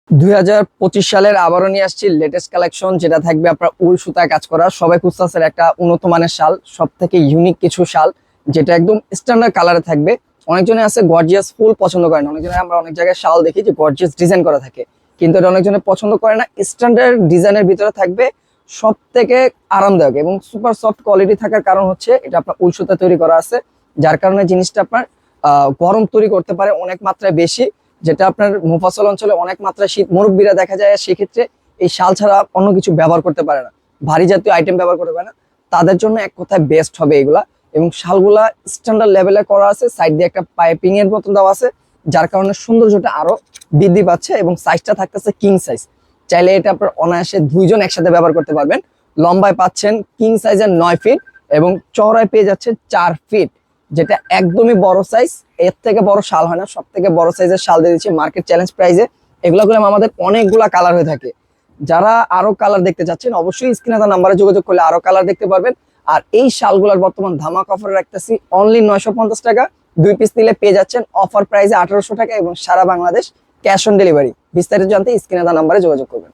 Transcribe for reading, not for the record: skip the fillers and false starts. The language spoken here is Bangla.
2025 সালের আবারও নিয়ে আসছি লেটেস্ট কালেকশন, যেটা থাকবে আপনার উল সুতায় কাজ করা। সবাই খুঁজতেছেন একটা উন্নত মানের শাল, সব থেকে ইউনিক কিছু শাল যেটা একদম স্ট্যান্ডার্ড কালারে থাকবে। অনেকজনে আছে গর্জিয়াস ফুল পছন্দ করেন, অনেকজনে আমরা অনেক জায়গায় শাল দেখি যে গর্জিয়াস ডিজাইন করা থাকে, কিন্তু এটা অনেকজনে পছন্দ করে না। স্ট্যান্ডার্ড ডিজাইনের ভিতরে থাকবে, সব থেকে আরামদায়ক এবং সুপার সফট কোয়ালিটি থাকার কারণ হচ্ছে এটা আপনার উল সুতা তৈরি করা আছে, যার কারণে জিনিসটা আপনার গরম তৈরি করতে পারে অনেক মাত্রায় বেশি। যেটা আপনার মুফাসল অঞ্চলে অনেক মাত্রায় শীত, মুরব্বীরা দেখা যায় সেক্ষেত্রে এই শাল ছাড়া অন্য কিছু ব্যবহার করতে পারে না, ভারী জাতীয় আইটেম ব্যবহার করতে পারে না, তাদের জন্য এক কথায় বেস্ট হবে এগুলা। এবং শালগুলা স্ট্যান্ডার্ড লেভেলে করা আছে, সাইড দিয়ে একটা পাইপিং এর মতন দেওয়া আছে, যার কারণে সৌন্দর্যটা আরো বৃদ্ধি পাচ্ছে। এবং সাইজটা থাকতেছে কিং সাইজ, চাইলে এটা আপনার অনায়াসে দুইজন একসাথে ব্যবহার করতে পারবেন। লম্বায় পাচ্ছেন কিং সাইজের 9 ফিট এবং চওড়ায় পেয়ে যাচ্ছেন 4 ফিট, যেটা একদমই বড় সাইজ। এর থেকে বড় শাল হয় না, সব থেকে বড় সাইজের শাল দিয়ে দিচ্ছি মার্কেট চ্যালেঞ্জ প্রাইসে। এগুলো আমাদের অনেকগুলা কালার হয়ে থাকে, যারা আরো কালার দেখতে চাচ্ছেন অবশ্যই স্ক্রিনে দেওয়া নাম্বারে যোগাযোগ করলে আরো কালার দেখতে পারবেন। আর এই শালগুলোর বর্তমান ধামাকা অফারে রাখতেছি অনলি 950 টাকা। 2 পিস নিলে পেয়ে যাচ্ছেন অফার প্রাইসে 1800 টাকা এবং সারা বাংলাদেশ ক্যাশ অন ডেলিভারি। বিস্তারিত জানতে স্ক্রিনে দেওয়া নাম্বারে যোগাযোগ করবেন।